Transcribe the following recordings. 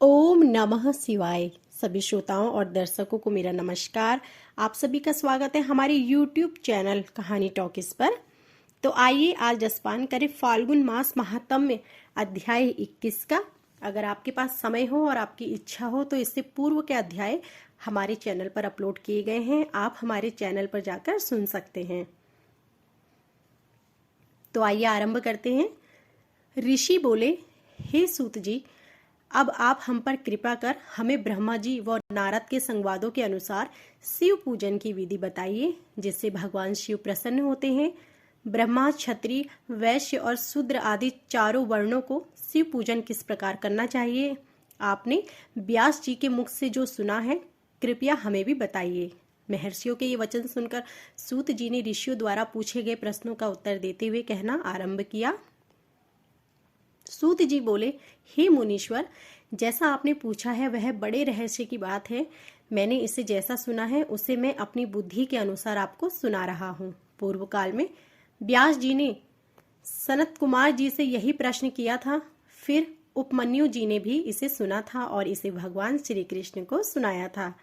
ओम नमः शिवाय। सभी श्रोताओं और दर्शकों को मेरा नमस्कार। आप सभी का स्वागत है हमारे YouTube चैनल कहानी टॉकीज पर। तो आइए आज रसपान करें फाल्गुन मास महात्म्य अध्याय 21 का। अगर आपके पास समय हो और आपकी इच्छा हो तो इससे पूर्व के अध्याय हमारे चैनल पर अपलोड किए गए हैं, आप हमारे चैनल पर जाकर सुन सकते हैं। तो आइए आरंभ करते हैं। ऋषि बोले, हे सूत जी, अब आप हम पर कृपा कर हमें ब्रह्मा जी व नारद के संवादों के अनुसार शिव पूजन की विधि बताइए, जिससे भगवान शिव प्रसन्न होते हैं। ब्रह्मा, क्षत्रिय, वैश्य और शूद्र आदि चारों वर्णों को शिव पूजन किस प्रकार करना चाहिए, आपने व्यास जी के मुख से जो सुना है, कृपया हमें भी बताइए। महर्षियों के ये वचन सुनकर सूत जी ने ऋषियों द्वारा पूछे गए प्रश्नों का उत्तर देते हुए कहना आरंभ किया। सूत जी बोले, हे मुनीश्वर, जैसा आपने पूछा है वह बड़े रहस्य की बात है। मैंने इसे जैसा सुना है उसे मैं अपनी बुद्धि के अनुसार आपको सुना रहा हूँ। पूर्व काल में व्यास जी ने सनत कुमार जी से यही प्रश्न किया था, फिर उपमन्यु जी ने भी इसे सुना था और इसे भगवान श्री कृष्ण को सुनाया था।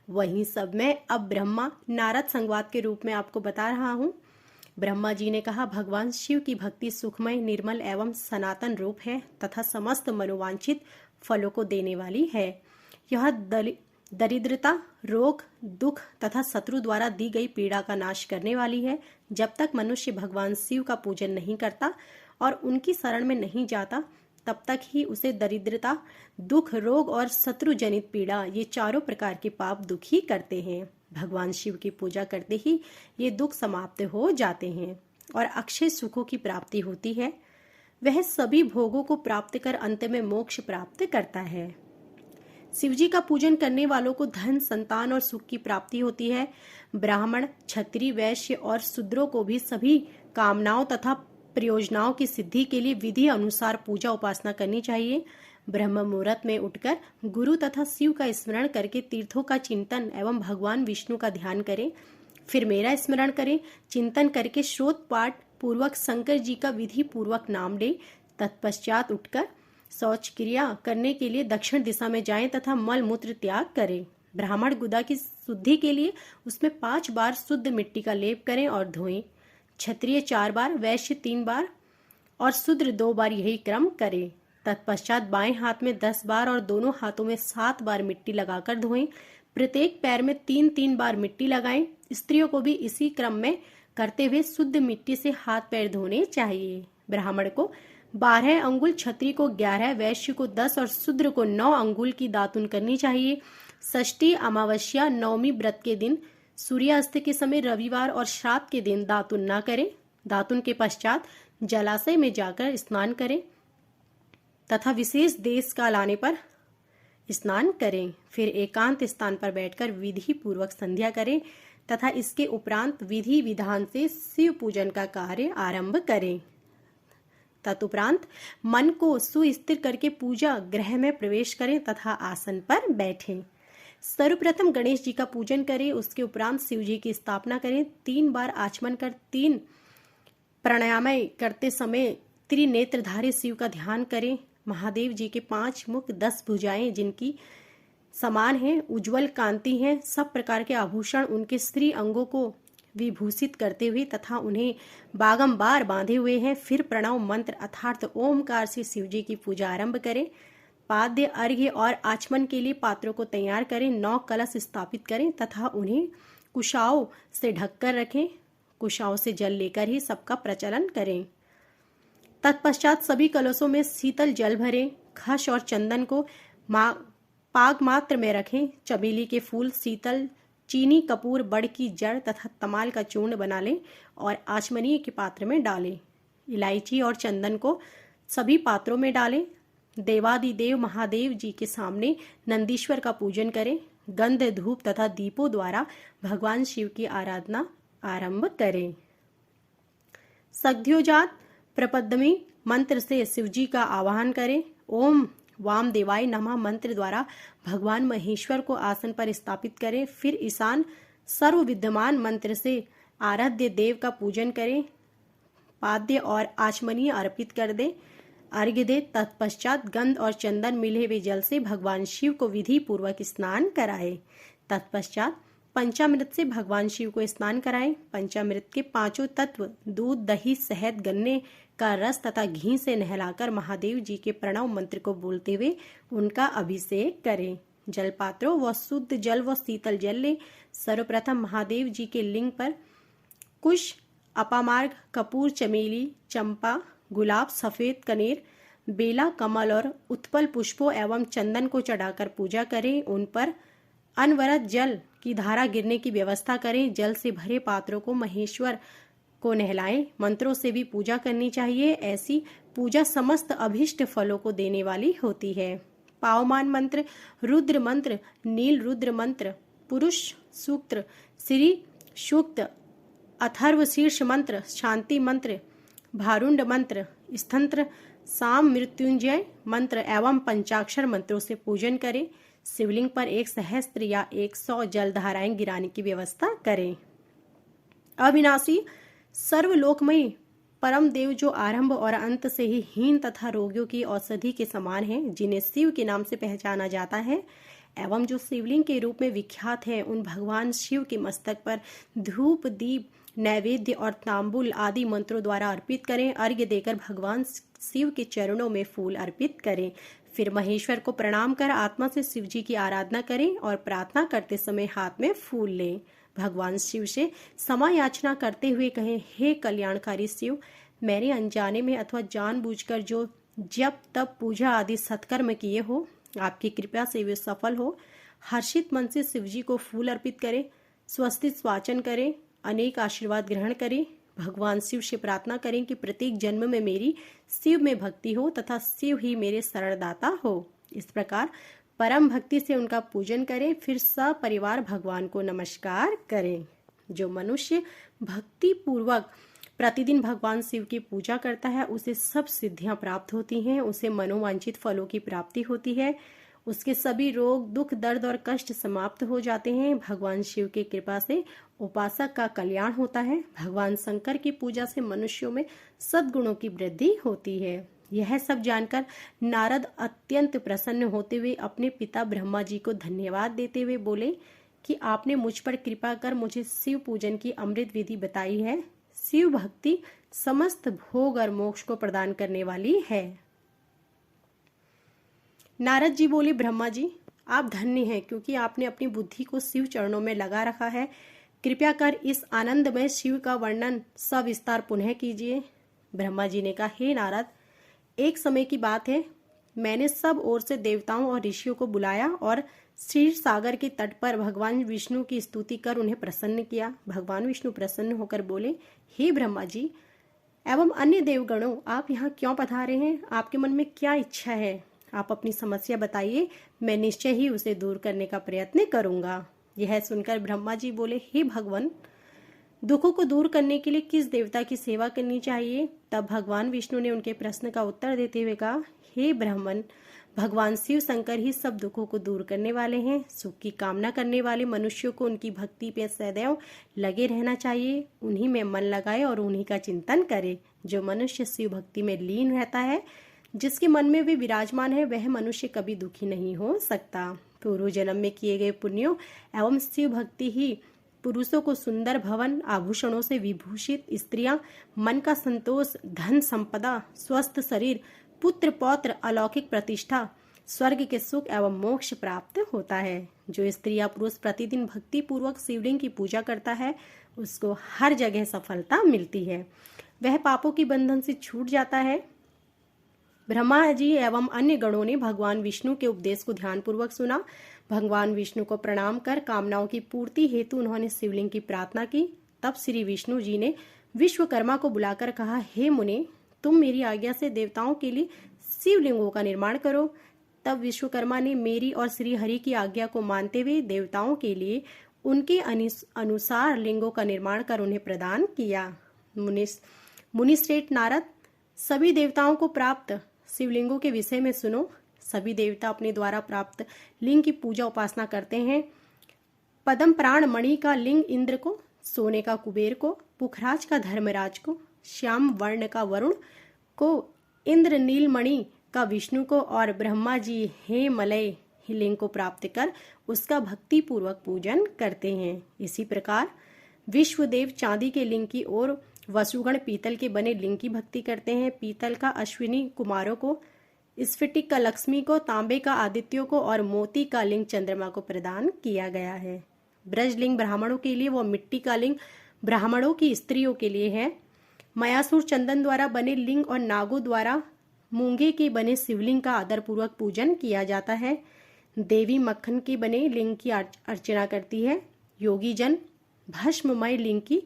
वहीं सब मैं अब ब्रह्मा नारद संवाद के रूप में आपको बता रहा हूँ। ब्रह्मा जी ने कहा, भगवान शिव की भक्ति सुखमय, निर्मल एवं सनातन रूप है तथा समस्त मनोवांछित फलों को देने वाली है। यह दरिद्रता, रोग, दुख तथा शत्रु द्वारा दी गई पीड़ा का नाश करने वाली है। जब तक मनुष्य भगवान शिव का पूजन नहीं करता और उनकी शरण में नहीं जाता, तब तक ही उसे दरिद्रता, दुख, रोग और शत्रु जनित पीड़ा, ये चारों प्रकार के पाप दुखी करते हैं। भगवान शिव की पूजा करते ही ये दुख समाप्त हो जाते हैं और अक्षय सुखों की प्राप्ति होती है। वह सभी भोगों को प्राप्त कर अंत में मोक्ष प्राप्त करता है। शिवजी का पूजन करने वालों को धन, संतान और सुख की प्राप्ति होती है। ब्राह्मण, क्षत्रिय, वैश्य और शूद्रों को भी सभी कामनाओं तथा प्रयोजनाओं की सिद्धि के लिए विधि अनुसार पूजा उपासना करनी चाहिए। ब्रह्म मुहूर्त में उठकर गुरु तथा शिव का स्मरण करके तीर्थों का चिंतन एवं भगवान विष्णु का ध्यान करें। फिर मेरा स्मरण करें। चिंतन करके श्रोत पाठ पूर्वक शंकर जी का विधि पूर्वक नाम ले। तत्पश्चात उठकर शौच क्रिया करने के लिए दक्षिण दिशा में जाएं तथा मल मूत्र त्याग करें। ब्राह्मण गुदा की शुद्धि के लिए उसमें 5 बार शुद्ध मिट्टी का लेप करें और धोएं। क्षत्रिय 4 बार, वैश्य 3 बार और शूद्र 2 बार यही क्रम करें। तत्पश्चात बाएं हाथ में 10 बार और दोनों हाथों में 7 बार मिट्टी लगाकर धोएं। प्रत्येक पैर में 3-3 बार मिट्टी लगाएं। स्त्रियों को भी इसी क्रम में करते हुए शुद्ध मिट्टी से हाथ पैर धोने चाहिए। ब्राह्मण को 12 अंगुल, क्षत्रिय को 11, वैश्य को 10 और शूद्र को 9 अंगुल की दातुन करनी चाहिए। षष्ठी, अमावस्या, नवमी व्रत के दिन, सूर्यास्त के समय, रविवार और श्राद्ध के दिन दातुन न करें। दातुन के पश्चात जलाशय में जाकर स्नान करें तथा विशेष देश काल आने पर स्नान करें। फिर एकांत स्थान पर बैठकर विधि पूर्वक संध्या करें तथा इसके उपरांत विधि विधान से शिव पूजन का कार्य आरंभ करें। तदुपरांत मन को सुस्थिर करके पूजा गृह में प्रवेश करें तथा आसन पर बैठें। सर्वप्रथम गणेश जी का पूजन करें। उसके उपरांत शिव जी की स्थापना करें। 3 बार आचमन कर 3 प्राणायाम करते समय त्रिनेत्रधारी शिव का ध्यान करें। महादेव जी के 5 मुख, 10 भुजाएं जिनकी समान हैं, उज्जवल कांति हैं, सब प्रकार के आभूषण उनके स्त्री अंगों को विभूषित करते हुए तथा उन्हें बारंबार बांधे हुए हैं। फिर प्रणव मंत्र अर्थात ओमकार से शिव जी की पूजा आरंभ करें। पाद्य, अर्घ्य और आचमन के लिए पात्रों को तैयार करें। 9 कलश स्थापित करें तथा उन्हें कुशाओं से ढककर रखें। कुशाओं से जल लेकर ही सबका प्रचलन करें। तत्पश्चात सभी कलशों में शीतल जल भरें। खस और चंदन को पाग मात्र में रखें। चमेली के फूल, शीतल, चीनी, कपूर, बड़ की जड़ तथा तमाल का चूर्ण बना लें और आचमनीय के पात्र में डालें। इलायची और चंदन को सभी पात्रों में डालें। देवादिदेव महादेव जी के सामने नंदीश्वर का पूजन करें। गंध, धूप तथा दीपों द्वारा भगवान शिव की आराधना आरंभ करें। सद्योजात प्रपद्मी मंत्र से शिवजी का आवाहन करें। ओम वामदेवाय नमः मंत्र द्वारा भगवान महेश्वर को आसन पर स्थापित करें। फिर ईशान सर्व विद्यमान मंत्र से आराध्य देव का पूजन करें। पाद्य और आचमनीय अर्पित कर दें। अर्घ्य दे। तत्पश्चात गंध और चंदन मिले हुए जल से भगवान शिव को विधि पूर्वक स्नान कराए। तत्पश्चात पंचामृत से भगवान शिव को स्नान कराएं। पंचामृत के पांचों तत्व दूध, दही, शहद, गन्ने का रस तथा घी से नहलाकर महादेव जी के प्रणव मंत्र को बोलते हुए उनका अभिषेक करें। जलपात्रों व शुद्ध जल व शीतल जल ले। सर्वप्रथम महादेव जी के लिंग पर कुश, अपामार्ग, कपूर, चमेली, चंपा, गुलाब, सफेद कनेर, बेला, कमल और उत्पल पुष्पों एवं चंदन को चढ़ाकर पूजा करें। उन पर अनवरत जल की धारा गिरने की व्यवस्था करें। जल से भरे पात्रों को महेश्वर को नहलाएं। मंत्रों से भी पूजा करनी चाहिए। ऐसी पूजा समस्त अभिष्ट फलों को देने वाली होती है। पावमान मंत्र, रुद्र मंत्र, नील रुद्र मंत्र, पुरुष सूक्त, श्री सूक्त, अथर्व शीर्ष मंत्र, शांति मंत्र, भारुंड मंत्र, स्तंत्र, साम मृत्युंजय मंत्र एवं पंचाक्षर मंत्रों से पूजन करें। शिवलिंग पर 1 सहस्त्र या 100 जल धाराएं गिराने की व्यवस्था करें। अविनाशी सर्वलोकमयी परम देव जो आरंभ और अंत से ही हीन तथा रोगियों की औषधि के समान हैं, जिन्हें शिव के नाम से पहचाना जाता है एवं जो शिवलिंग के रूप में विख्यात है, उन भगवान शिव के मस्तक पर धूप, दीप, नैवेद्य और तांबुल आदि मंत्रों द्वारा अर्पित करें। अर्घ्य देकर भगवान शिव के चरणों में फूल अर्पित करें। फिर महेश्वर को प्रणाम कर आत्मा से शिव जी की आराधना करें और प्रार्थना करते समय हाथ में फूल लें। भगवान शिव से क्षमा याचना करते हुए कहें, हे कल्याणकारी शिव, मैंने अनजाने में अथवा जानबूझकर जो जप तप पूजा आदि सत्कर्म किए हो, आपकी कृपा से वे सफल हो। हर्षित मन से शिव जी को फूल अर्पित करें, स्वस्तिक वाचन करें, अनेक आशीर्वाद ग्रहण करें। भगवान शिव से प्रार्थना करें कि प्रत्येक जन्म में मेरी शिव में भक्ति हो तथा शिव ही मेरे शरणदाता हो। इस प्रकार परम भक्ति से उनका पूजन करें। फिर सपरिवार भगवान को नमस्कार करें। जो मनुष्य भक्ति पूर्वक प्रतिदिन भगवान शिव की पूजा करता है, उसे सब सिद्धियां प्राप्त होती हैं, उसे मनोवांछित फलों की प्राप्ति होती है, उसके सभी रोग, दुख, दर्द और कष्ट समाप्त हो जाते हैं। भगवान शिव की कृपा से उपासक का कल्याण होता है। भगवान शंकर की पूजा से मनुष्यों में सद्गुणों की वृद्धि होती है। यह सब जानकर नारद अत्यंत प्रसन्न होते हुए अपने पिता ब्रह्मा जी को धन्यवाद देते हुए बोले कि आपने मुझ पर कृपा कर मुझे शिव पूजन की अमृत विधि बताई है। शिव भक्ति समस्त भोग और मोक्ष को प्रदान करने वाली है। नारद जी बोले, ब्रह्मा जी, आप धन्य हैं क्योंकि आपने अपनी बुद्धि को शिव चरणों में लगा रखा है। कृपया कर इस आनंदमय शिव का वर्णन सविस्तार पुनः कीजिए। ब्रह्मा जी ने कहा, हे नारद, एक समय की बात है, मैंने सब ओर से देवताओं और ऋषियों को बुलाया और क्षीर सागर के तट पर भगवान विष्णु की स्तुति कर उन्हें प्रसन्न किया। भगवान विष्णु प्रसन्न होकर बोले, हे ब्रह्मा जी एवं अन्य देवगणों, आप यहाँ क्यों पधारे हैं? आपके मन में क्या इच्छा है? आप अपनी समस्या बताइए, मैं निश्चय ही उसे दूर करने का प्रयत्न करूंगा। यह सुनकर ब्रह्मा जी बोले, हे भगवान, दुखों को दूर करने के लिए किस देवता की सेवा करनी चाहिए? तब भगवान विष्णु ने उनके प्रश्न का उत्तर देते हुए कहा, हे ब्राह्मण, भगवान शिव शंकर ही सब दुखों को दूर करने वाले हैं। सुख की कामना करने वाले मनुष्यों को उनकी भक्ति पे सदैव लगे रहना चाहिए। उन्हीं में मन लगाए और उन्हीं का चिंतन करे। जो मनुष्य शिव भक्ति में लीन रहता है, जिसके मन में वे विराजमान है, वह मनुष्य कभी दुखी नहीं हो सकता। पूर्व जन्म में किए गए पुण्यों एवं शिव भक्ति ही पुरुषों को सुंदर भवन, आभूषणों से विभूषित स्त्रियां, मन का संतोष, धन संपदा, स्वस्थ शरीर, पुत्र पौत्र, अलौकिक प्रतिष्ठा, स्वर्ग के सुख एवं मोक्ष प्राप्त होता है। जो स्त्री या पुरुष प्रतिदिन भक्ति पूर्वक शिवलिंग की पूजा करता है, उसको हर जगह सफलता मिलती है। वह पापों की बंधन से छूट जाता है। ब्रह्मा जी एवं अन्य गणों ने भगवान विष्णु के उपदेश को ध्यानपूर्वक सुना। भगवान विष्णु को प्रणाम कर कामनाओं की पूर्ति हेतु उन्होंने शिवलिंग की प्रार्थना की। तब श्री विष्णु जी ने विश्वकर्मा को बुलाकर कहा, हे मुने, तुम मेरी आज्ञा से देवताओं के लिए शिवलिंगों का निर्माण करो। तब विश्वकर्मा ने मेरी और श्री हरि की आज्ञा को मानते हुए देवताओं के लिए उनके अनुसार लिंगों का निर्माण कर उन्हें प्रदान किया। मुनिश्रेष्ठ नारद, सभी देवताओं को प्राप्त शिवलिंगों के विषय में सुनो। सभी देवता अपने द्वारा प्राप्त लिंग की पूजा उपासना करते हैं। पद्म प्राण मणि का लिंग इंद्र को, सोने का कुबेर को, पुखराज का धर्मराज को, श्याम वर्ण का वरुण को, इंद्र नीलमणि का विष्णु को और ब्रह्मा जी हे मलय लिंग को प्राप्त कर उसका भक्ति पूर्वक पूजन करते हैं। इसी प्रकार विश्वदेव चांदी के लिंग की और वसुगण पीतल के बने लिंग की भक्ति करते हैं। पीतल का अश्विनी कुमारों को, स्फटिक का लक्ष्मी को, तांबे का आदित्यों को और मोती का लिंग चंद्रमा को प्रदान किया गया है। ब्रजलिंग ब्राह्मणों के लिए, वो मिट्टी का लिंग ब्राह्मणों की स्त्रियों के लिए है। मयासुर चंदन द्वारा बने लिंग और नागों द्वारा मूंगे के बने शिवलिंग का आदरपूर्वक पूजन किया जाता है। देवी मक्खन के बने लिंग की अर्चना करती है। योगी जन भस्ममय लिंग की,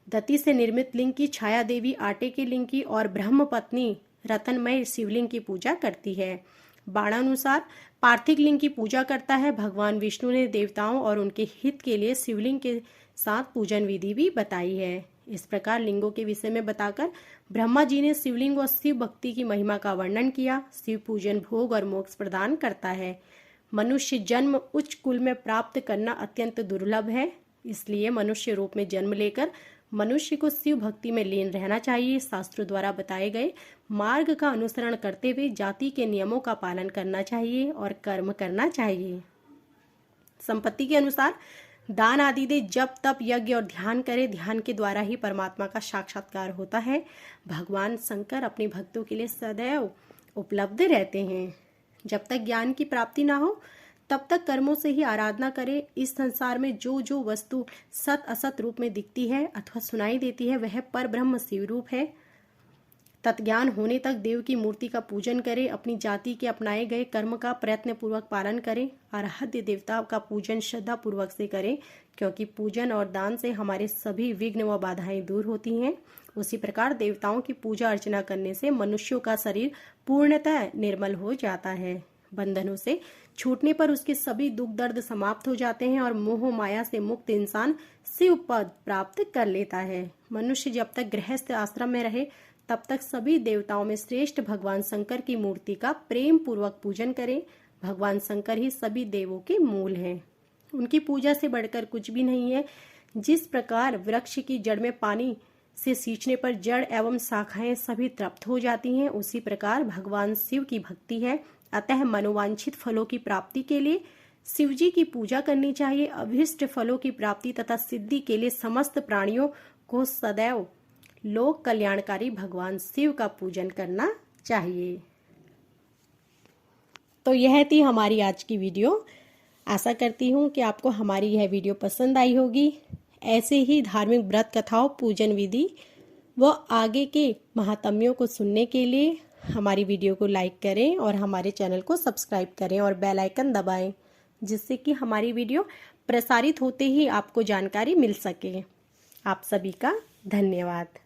दति से निर्मित लिंग की, छाया देवी आटे के लिंग की और ब्रह्म पत्नी रतनमय शिवलिंग की पूजा करती है। बाणानुसार पार्थिव लिंग की पूजा करता है। भगवान विष्णु ने देवताओं और उनके हित के लिए शिवलिंग के साथ पूजन विधि भी बताई है। इस प्रकार लिंगों के विषय में बताकर ब्रह्मा जी ने शिवलिंग और शिव भक्ति की महिमा का वर्णन किया। शिव पूजन भोग और मोक्ष प्रदान करता है। मनुष्य जन्म उच्च कुल में प्राप्त करना अत्यंत दुर्लभ है, इसलिए मनुष्य रूप में जन्म लेकर मनुष्य को शिव भक्ति में लीन रहना चाहिए। शास्त्रों द्वारा बताए गए मार्ग का अनुसरण करते हुए जाति के नियमों का पालन करना चाहिए और कर्म करना चाहिए। संपत्ति के अनुसार दान आदि दे, जप तप यज्ञ और ध्यान करे। ध्यान के द्वारा ही परमात्मा का साक्षात्कार होता है। भगवान शंकर अपने भक्तों के लिए सदैव उपलब्ध रहते हैं। जब तक ज्ञान की प्राप्ति ना हो तब तक कर्मों से ही आराधना करें। इस संसार में जो जो वस्तु सत असत रूप में दिखती है अथवा सुनाई देती है वह पर ब्रह्म शिव रूप है। तत्ज्ञान होने तक देव की मूर्ति का पूजन करें। अपनी जाति के अपनाए गए कर्म का प्रयत्न पूर्वक पालन करें। आराध्य देवता का पूजन श्रद्धा पूर्वक से करें, क्योंकि पूजन और दान से हमारे सभी विघ्न व बाधाएं दूर होती हैं। उसी प्रकार देवताओं की पूजा अर्चना करने से मनुष्यों का शरीर पूर्णतः निर्मल हो जाता है। बंधनों से छूटने पर उसके सभी दुख दर्द समाप्त हो जाते हैं और मोह माया से मुक्त इंसान शिव पद प्राप्त कर लेता है। मनुष्य जब तक गृहस्थ आश्रम में रहे तब तक सभी देवताओं में श्रेष्ठ भगवान शंकर की मूर्ति का प्रेम पूर्वक पूजन करें। भगवान शंकर ही सभी देवों के मूल हैं। उनकी पूजा से बढ़कर कुछ भी नहीं है। जिस प्रकार वृक्ष की जड़ में पानी से सींचने पर जड़ एवं शाखाएं सभी तृप्त हो जाती हैं, उसी प्रकार भगवान शिव की भक्ति है। अतः मनोवांछित फलों की प्राप्ति के लिए शिव जी की पूजा करनी चाहिए। अभीष्ट फलों की प्राप्ति तथा सिद्धि के लिए समस्त प्राणियों को सदैव लोक कल्याणकारी भगवान शिव का पूजन करना चाहिए। तो यह थी हमारी आज की वीडियो। आशा करती हूँ कि आपको हमारी यह वीडियो पसंद आई होगी। ऐसे ही धार्मिक व्रत कथाओं, पूजन विधि व आगे के महात्म्यों को सुनने के लिए हमारी वीडियो को लाइक करें और हमारे चैनल को सब्सक्राइब करें और बेल आइकन दबाएं, जिससे कि हमारी वीडियो प्रसारित होते ही आपको जानकारी मिल सके। आप सभी का धन्यवाद।